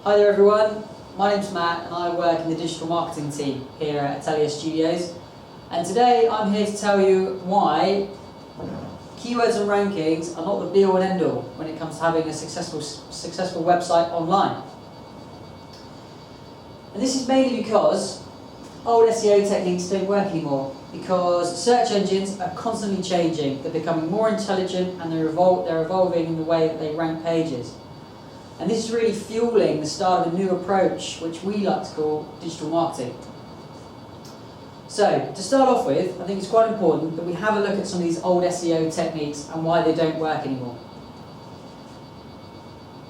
Hi there everyone, my name's Matt and I work in the digital marketing team here at Atelier Studios, and today I'm here to tell you why keywords and rankings are not the be all and end all when it comes to having a successful website online. And this is mainly because old SEO techniques don't work anymore, because search engines are constantly changing, they're becoming more intelligent and they're evolving in the way that they rank pages. And this is really fueling the start of a new approach which we like to call digital marketing. So, to start off with, I think it's quite important that we have a look at some of these old SEO techniques and why they don't work anymore.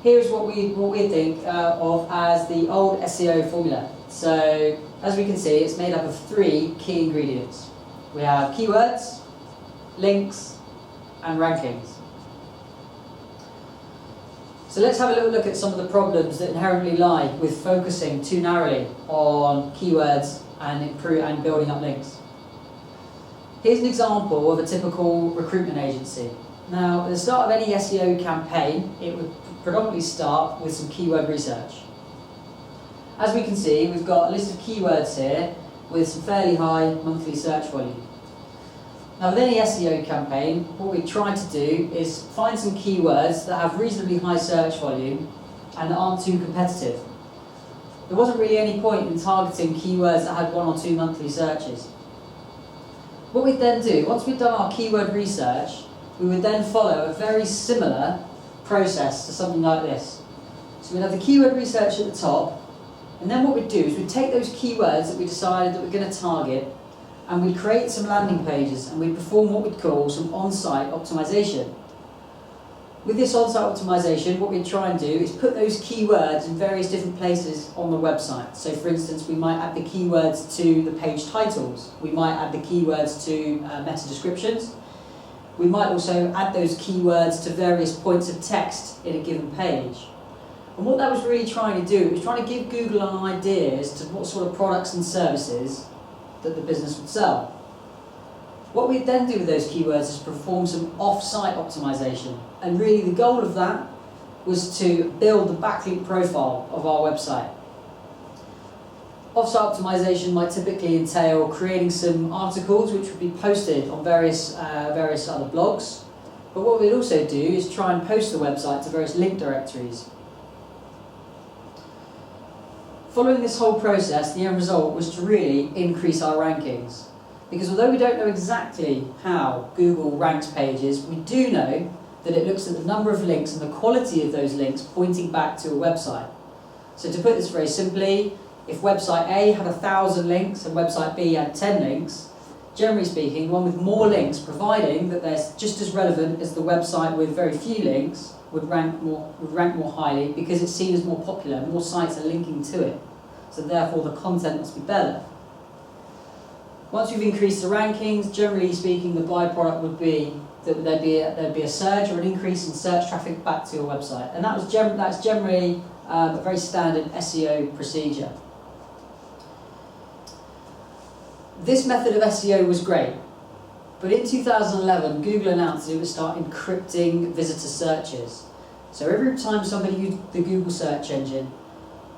Here's what we think of as the old SEO formula. So, as we can see, it's made up of three key ingredients. We have keywords, links, and rankings. So let's have a little look at some of the problems that inherently lie with focusing too narrowly on keywords and building up links. Here's an example of a typical recruitment agency. Now, at the start of any SEO campaign, it would predominantly start with some keyword research. As we can see, we've got a list of keywords here with some fairly high monthly search volume. Now, with any SEO campaign, what we try to do is find some keywords that have reasonably high search volume and that aren't too competitive. There wasn't really any point in targeting keywords that had 1 or 2 monthly searches. What we'd then do, once we'd done our keyword research, we would then follow a very similar process to something like this. So we'd have the keyword research at the top, and then what we'd do is we'd take those keywords that we decided that we're going to target, and we'd create some landing pages and we'd perform what we'd call some on-site optimization. With this on-site optimization, what we'd try and do is put those keywords in various different places on the website. So for instance, we might add the keywords to the page titles, we might add the keywords to meta descriptions, we might also add those keywords to various points of text in a given page. And what that was really trying to do was trying to give Google an idea as to what sort of products and services that the business would sell. What we'd then do with those keywords is perform some off-site optimization, and really the goal of that was to build the backlink profile of our website. Off-site optimization might typically entail creating some articles which would be posted on various other blogs, but what we'd also do is try and post the website to various link directories. Following this whole process, the end result was to really increase our rankings. Because although we don't know exactly how Google ranks pages, we do know that it looks at the number of links and the quality of those links pointing back to a website. So to put this very simply, if website A had 1,000 links and website B had 10 links, generally speaking, one with more links, providing that they're just as relevant as the website with very few links, would rank more highly because it's seen as more popular, more sites are linking to it. So therefore the content must be better. Once we've increased the rankings, generally speaking, the byproduct would be that there'd be a surge or an increase in search traffic back to your website. And that's generally a very standard SEO procedure. This method of SEO was great. But in 2011, Google announced it would start encrypting visitor searches. So every time somebody used the Google search engine,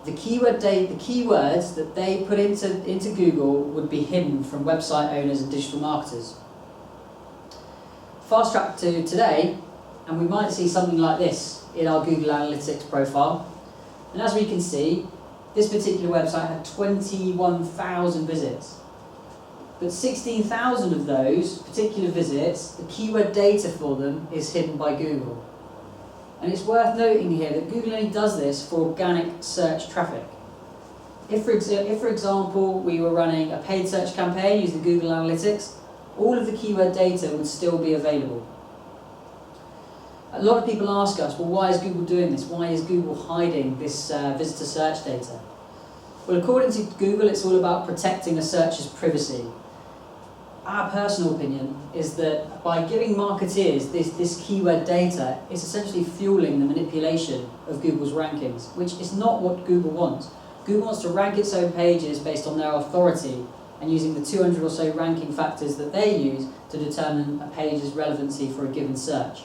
the keywords that they put into Google would be hidden from website owners and digital marketers. Fast track to today, and we might see something like this in our Google Analytics profile. And as we can see, this particular website had 21,000 visits. But 16,000 of those particular visits, the keyword data for them is hidden by Google. And it's worth noting here that Google only does this for organic search traffic. If for example, we were running a paid search campaign using Google Analytics, all of the keyword data would still be available. A lot of people ask us, well, why is Google doing this? Why is Google hiding this visitor search data? Well, according to Google, it's all about protecting a searcher's privacy. Our personal opinion is that by giving marketeers this keyword data, it's essentially fueling the manipulation of Google's rankings, which is not what Google wants. Google wants to rank its own pages based on their authority and using the 200 or so ranking factors that they use to determine a page's relevancy for a given search.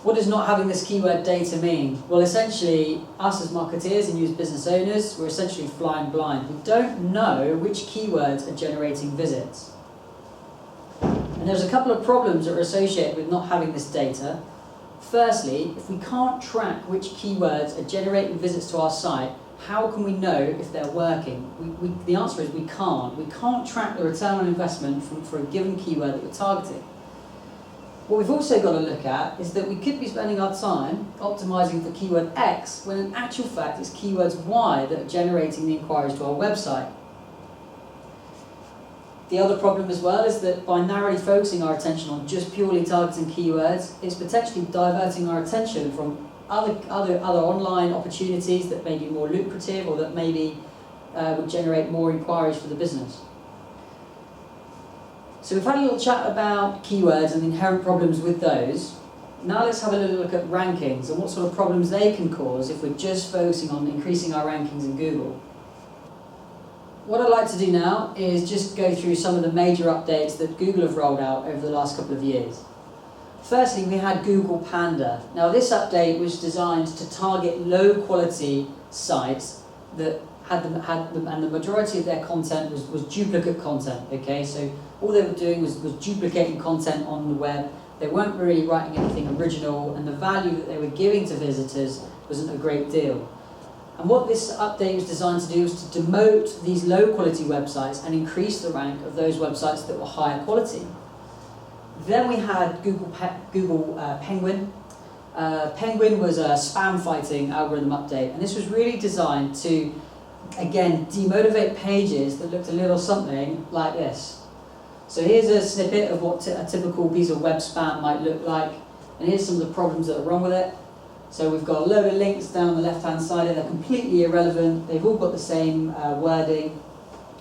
What does not having this keyword data mean? Well, essentially, us as marketeers and you as business owners, we're essentially flying blind. We don't know which keywords are generating visits. And there's a couple of problems that are associated with not having this data. Firstly, if we can't track which keywords are generating visits to our site, how can we know if they're working? The answer is we can't. We can't track the return on investment for a given keyword that we're targeting. What we've also got to look at is that we could be spending our time optimizing for keyword X when in actual fact it's keywords Y that are generating the inquiries to our website. The other problem as well is that by narrowly focusing our attention on just purely targeting keywords, it's potentially diverting our attention from other online opportunities that may be more lucrative or that maybe would generate more inquiries for the business. So we've had a little chat about keywords and the inherent problems with those. Now let's have a little look at rankings and what sort of problems they can cause if we're just focusing on increasing our rankings in Google. What I'd like to do now is just go through some of the major updates that Google have rolled out over the last couple of years. Firstly, we had Google Panda. Now this update was designed to target low quality sites that and the majority of their content was duplicate content, okay? So all they were doing was duplicating content on the web. They weren't really writing anything original, and the value that they were giving to visitors wasn't a great deal. And what this update was designed to do was to demote these low quality websites and increase the rank of those websites that were higher quality. Then we had Google Penguin. Penguin was a spam fighting algorithm update, and this was really designed to, again, demotivate pages that looked a little something like this. So here's a snippet of what a typical piece of web spam might look like, and here's some of the problems that are wrong with it. So we've got a load of links down the left-hand side, they're completely irrelevant, they've all got the same wording.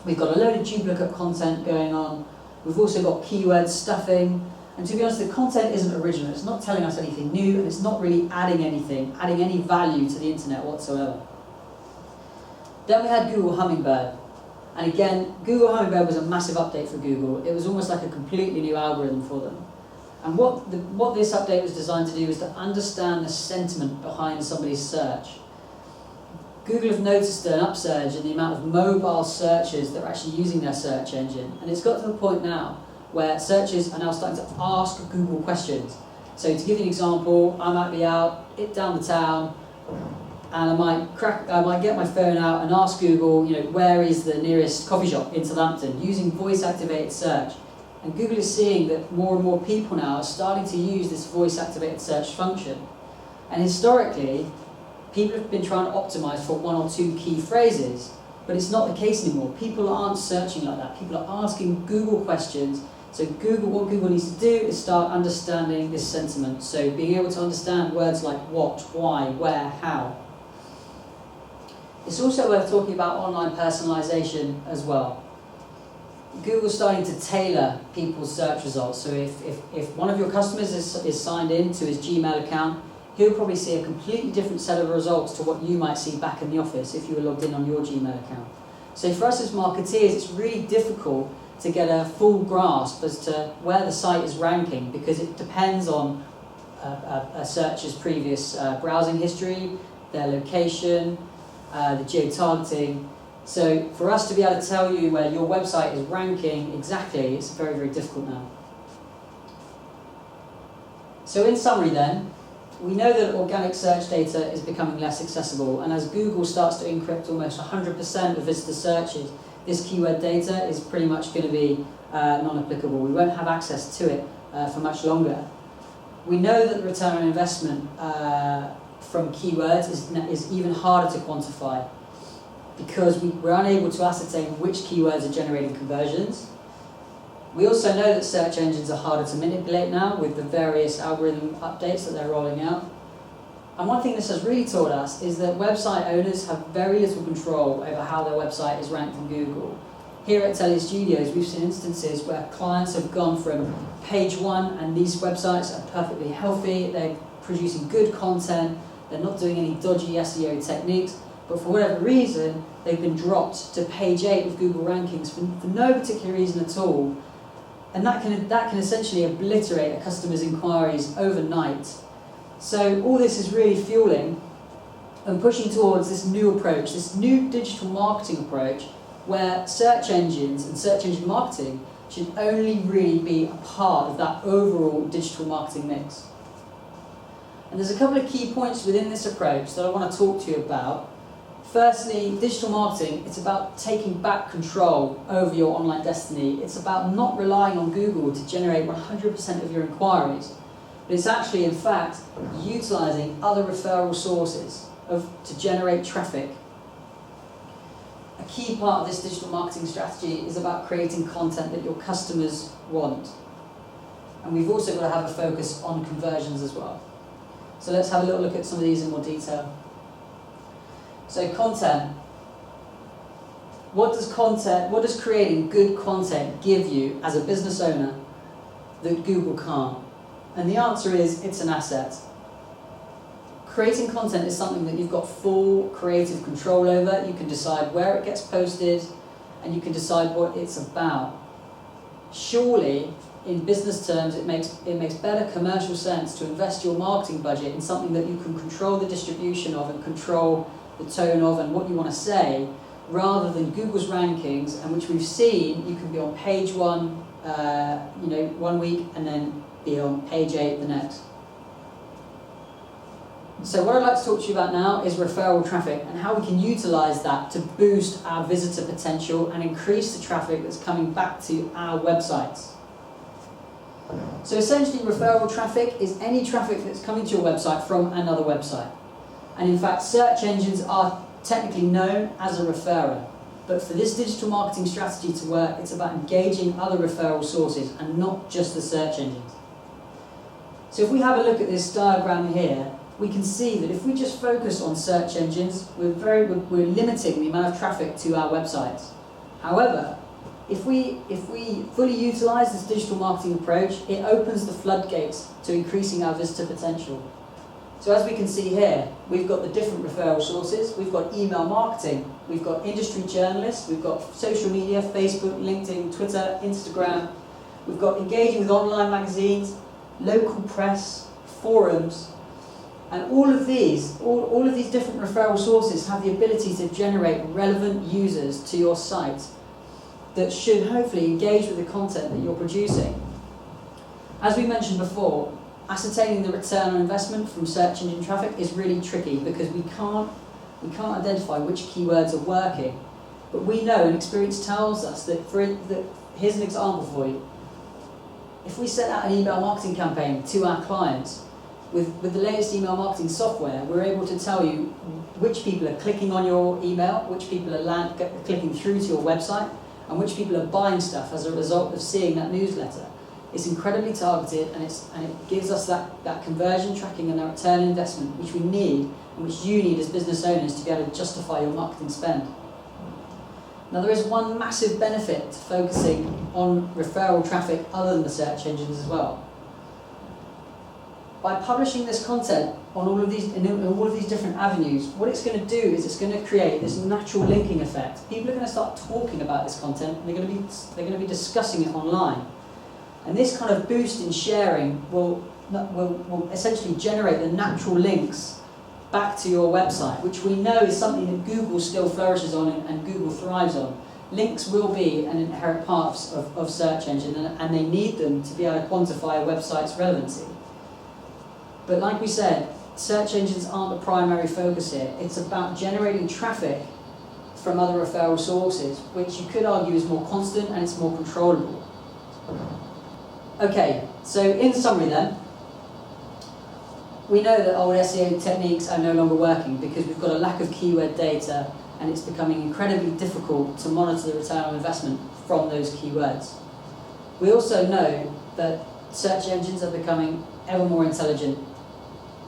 We've got a load of duplicate content going on. We've also got keyword stuffing, and to be honest, the content isn't original, it's not telling us anything new, and it's not really adding any value to the internet whatsoever. Then we had Google Hummingbird. And again, Google Hummingbird was a massive update for Google. It was almost like a completely new algorithm for them. And what this update was designed to do is to understand the sentiment behind somebody's search. Google have noticed an upsurge in the amount of mobile searches that are actually using their search engine. And it's got to the point now where searches are now starting to ask Google questions. So to give you an example, I might be out down the town, and I might get my phone out and ask Google, where is the nearest coffee shop in Southampton, using voice-activated search. And Google is seeing that more and more people now are starting to use this voice-activated search function. And historically, people have been trying to optimize for one or two key phrases, but it's not the case anymore. People aren't searching like that. People are asking Google questions. So what Google needs to do is start understanding this sentiment. So being able to understand words like what, why, where, how. It's also worth talking about online personalization as well. Google's starting to tailor people's search results. So if one of your customers is signed in to his Gmail account, he'll probably see a completely different set of results to what you might see back in the office if you were logged in on your Gmail account. So for us as marketeers, it's really difficult to get a full grasp as to where the site is ranking, because it depends on a searcher's previous browsing history, their location, the geo-targeting. So for us to be able to tell you where your website is ranking exactly, it's very, very difficult now. So in summary then, we know that organic search data is becoming less accessible, and as Google starts to encrypt almost 100% of visitor searches, this keyword data is pretty much going to be non-applicable. We won't have access to it for much longer. We know that the return on investment from keywords is even harder to quantify, because we're unable to ascertain which keywords are generating conversions. We also know that search engines are harder to manipulate now with the various algorithm updates that they're rolling out. And one thing this has really taught us is that website owners have very little control over how their website is ranked in Google. Here at Atelier Studios, we've seen instances where clients have gone from page 1 and these websites are perfectly healthy, they're producing good content, they're not doing any dodgy SEO techniques, but for whatever reason, they've been dropped to page 8 of Google rankings for no particular reason at all. And that can essentially obliterate a customer's inquiries overnight. So all this is really fueling and pushing towards this new approach, this new digital marketing approach, where search engines and search engine marketing should only really be a part of that overall digital marketing mix. And there's a couple of key points within this approach that I want to talk to you about. Firstly, digital marketing, it's about taking back control over your online destiny. It's about not relying on Google to generate 100% of your inquiries, but it's actually, in fact, utilising other referral sources to generate traffic. A key part of this digital marketing strategy is about creating content that your customers want. And we've also got to have a focus on conversions as well. So let's have a little look at some of these in more detail. So content. What does creating good content give you as a business owner that Google can't? And the answer is, it's an asset. Creating content is something that you've got full creative control over. You can decide where it gets posted, and you can decide what it's about. Surely, in business terms, it makes better commercial sense to invest your marketing budget in something that you can control the distribution of and control the tone of and what you want to say, rather than Google's rankings, and which we've seen you can be on page 1, 1 week, and then be on page 8 the next. So what I'd like to talk to you about now is referral traffic and how we can utilise that to boost our visitor potential and increase the traffic that's coming back to our websites. So essentially, referral traffic is any traffic that's coming to your website from another website. And in fact, search engines are technically known as a referrer. But for this digital marketing strategy to work, it's about engaging other referral sources and not just the search engines. So if we have a look at this diagram here, we can see that if we just focus on search engines, we're limiting the amount of traffic to our websites. However, if we fully utilise this digital marketing approach, it opens the floodgates to increasing our visitor potential. So as we can see here, we've got the different referral sources. We've got email marketing, we've got industry journalists, we've got social media, Facebook, LinkedIn, Twitter, Instagram. We've got engaging with online magazines, local press, forums, and all of these different referral sources have the ability to generate relevant users to your site that should hopefully engage with the content that you're producing. As we mentioned before, ascertaining the return on investment from search engine traffic is really tricky because we can't identify which keywords are working. But we know, and experience tells us, that here's an example for you. If we set out an email marketing campaign to our clients, with the latest email marketing software, we're able to tell you which people are clicking on your email, which people are clicking through to your website, and which people are buying stuff as a result of seeing that newsletter. It's incredibly targeted, and it gives us that conversion tracking and that return on investment which we need, and which you need as business owners to be able to justify your marketing spend. Now, there is one massive benefit to focusing on referral traffic other than the search engines as well. By publishing this content on all of these different avenues, what it's going to do is it's going to create this natural linking effect. People are going to start talking about this content, and they're going to be discussing it online. And this kind of boost in sharing will essentially generate the natural links back to your website, which we know is something that Google still flourishes on and Google thrives on. Links will be an inherent part of search engine, and they need them to be able to quantify a website's relevancy. But like we said, search engines aren't the primary focus here. It's about generating traffic from other referral sources, which you could argue is more constant and it's more controllable. Okay, so in summary then, we know that old SEO techniques are no longer working because we've got a lack of keyword data, and it's becoming incredibly difficult to monitor the return on investment from those keywords. We also know that search engines are becoming ever more intelligent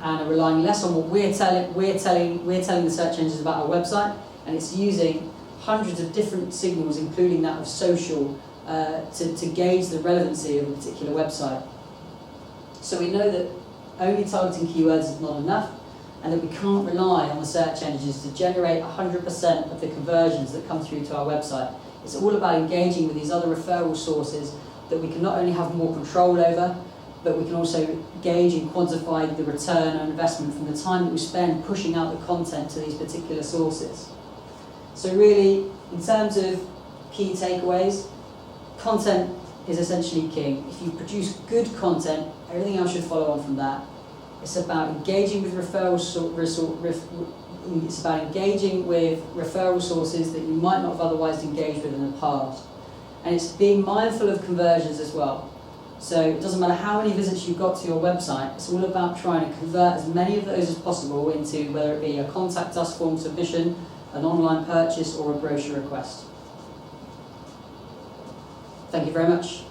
and are relying less on what we're telling the search engines about our website, and it's using hundreds of different signals, including that of social, to gauge the relevancy of a particular website. So we know that only targeting keywords is not enough, and that we can't rely on the search engines to generate 100% of the conversions that come through to our website. It's all about engaging with these other referral sources that we can not only have more control over, but we can also gauge and quantify the return on investment from the time that we spend pushing out the content to these particular sources. So really, in terms of key takeaways, content is essentially king. If you produce good content, everything else should follow on from that. It's about engaging with referral sources that you might not have otherwise engaged with in the past. And it's being mindful of conversions as well. So it doesn't matter how many visits you've got to your website, it's all about trying to convert as many of those as possible into whether it be a contact us form submission, an online purchase, or a brochure request. Thank you very much.